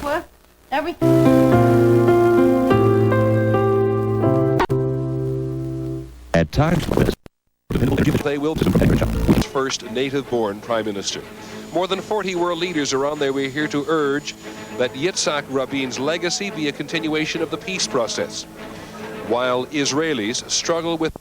What? Everything. At times, they will be first native-born prime minister. More than 40 world leaders are on their way here to urge that Yitzhak Rabin's legacy be a continuation of the peace process, while Israelis struggle with.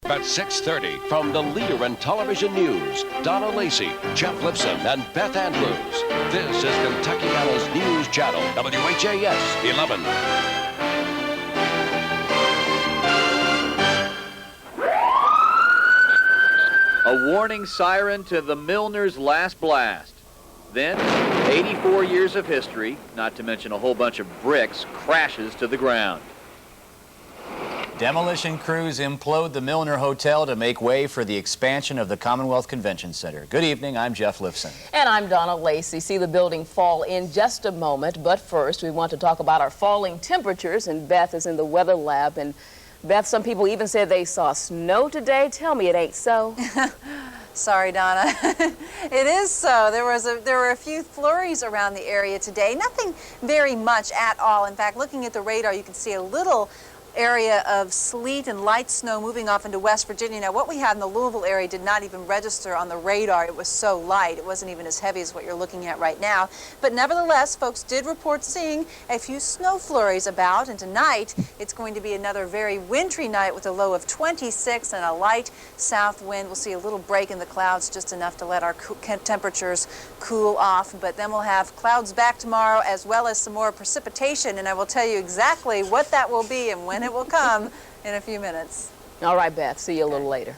At 6:30, from the leader in television news, Donna Lacy, Jeff Lifson, and Beth Andrews. This is Kentuckiana's News Channel, WHAS 11. A warning siren to the Milner's last blast. Then, 84 years of history, not to mention a whole bunch of bricks, crashes to the ground. Demolition crews implode the Milner Hotel to make way for the expansion of the Commonwealth Convention Center. Good evening, I'm Jeff Lifson. And I'm Donna Lacy. See the building fall in just a moment, but first we want to talk about our falling temperatures, and Beth is in the weather lab. And Beth, some people even said they saw snow today. Tell me it ain't so. Sorry, Donna. It is so. There were a few flurries around the area today. Nothing very much at all. In fact, looking at the radar, you can see a little area of sleet and light snow moving off into West Virginia. Now, what we had in the Louisville area did not even register on the radar. It was so light. It wasn't even as heavy as what you're looking at right now. But nevertheless, folks did report seeing a few snow flurries about, and tonight it's going to be another very wintry night with a low of 26 and a light south wind. We'll see a little break in the clouds, just enough to let our temperatures cool off. But then we'll have clouds back tomorrow, as well as some more precipitation, and I will tell you exactly what that will be and when it will come in a few minutes. All right, Beth. See you a little later.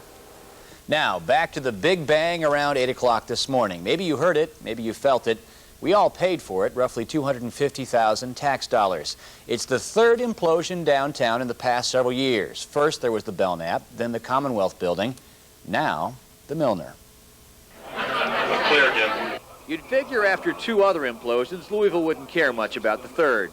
Now, back to the Big Bang around 8 o'clock this morning. Maybe you heard it, maybe you felt it. We all paid for it, roughly $250,000 tax dollars. It's the third implosion downtown in the past several years. First, there was the Belknap, then the Commonwealth Building, now the Milner. Clear again. You'd figure after two other implosions, Louisville wouldn't care much about the third.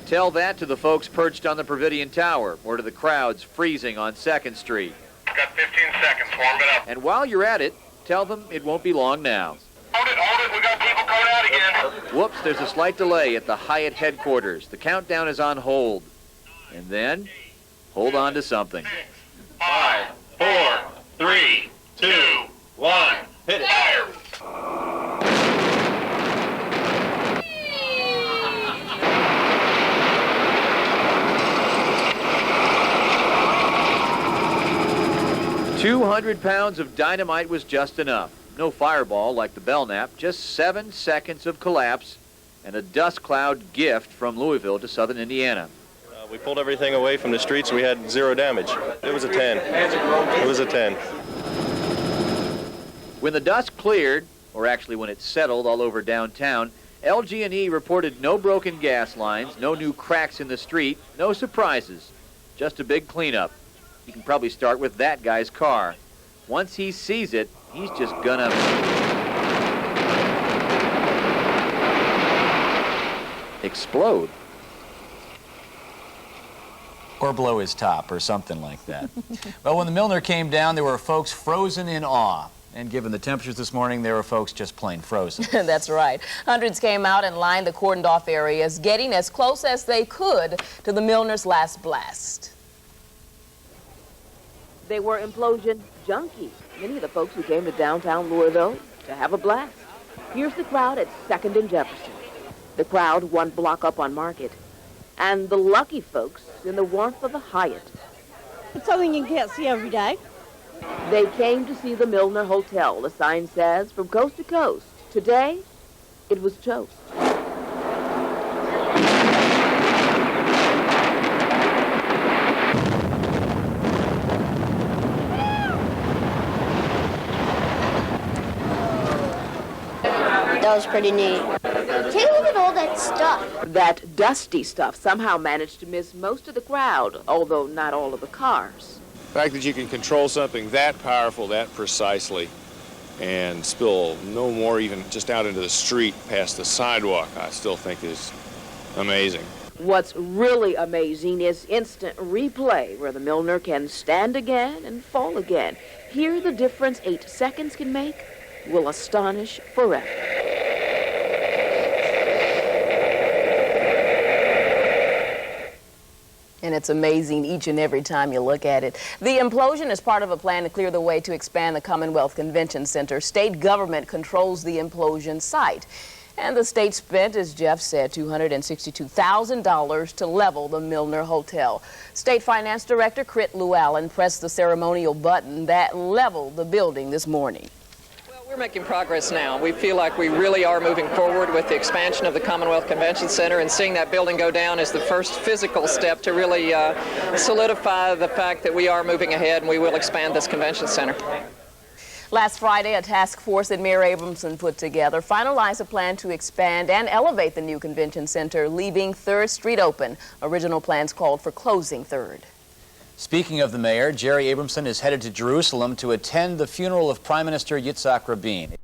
Tell that to the folks perched on the Providian Tower, or to the crowds freezing on 2nd Street. Got 15 seconds, warm it up. And while you're at it, tell them it won't be long now. Hold it, we got people coming out again. Whoops, there's a slight delay at the Hyatt headquarters. The countdown is on hold. And then, hold on to something. 5, 4, 3, 2, 1, hit it. Fire! 200 pounds of dynamite was just enough. No fireball like the Belknap, just 7 seconds of collapse and a dust cloud gift from Louisville to southern Indiana. We pulled everything away from the streets. We had 0 damage. It was a 10. It was a 10. When the dust cleared, or actually when it settled all over downtown, LG&E reported no broken gas lines, no new cracks in the street, no surprises, just a big cleanup. You can probably start with that guy's car. Once he sees it, he's just gonna explode. Or blow his top, or something like that. Well, when the Milner came down, there were folks frozen in awe. And given the temperatures this morning, there were folks just plain frozen. That's right. Hundreds came out and lined the cordoned-off areas, getting as close as they could to the Milner's last blast. They were implosion junkies, many of the folks who came to downtown Louisville to have a blast. Here's the crowd at 2nd and Jefferson. The crowd 1 block up on Market. And the lucky folks in the warmth of the Hyatt. It's something you can't see every day. They came to see the Milner Hotel. The sign says, from coast to coast. Today, it was toast. That was pretty neat. Take a look at all that stuff. That dusty stuff somehow managed to miss most of the crowd, although not all of the cars. The fact that you can control something that powerful, that precisely, and spill no more even just out into the street past the sidewalk, I still think is amazing. What's really amazing is instant replay, where the Milner can stand again and fall again. Hear the difference 8 seconds can make? will astonish forever. And it's amazing each and every time you look at it. The implosion is part of a plan to clear the way to expand the Commonwealth Convention Center. State government controls the implosion site. And the state spent, as Jeff said, $262,000 to level the Milner Hotel. State Finance Director Crit Luallen pressed the ceremonial button that leveled the building this morning. We're making progress now. We feel like we really are moving forward with the expansion of the Commonwealth Convention Center, and seeing that building go down is the first physical step to really solidify the fact that we are moving ahead and we will expand this convention center. Last Friday, a task force that Mayor Abramson put together finalized a plan to expand and elevate the new convention center, leaving 3rd Street open. Original plans called for closing 3rd. Speaking of the mayor, Jerry Abramson is headed to Jerusalem to attend the funeral of Prime Minister Yitzhak Rabin.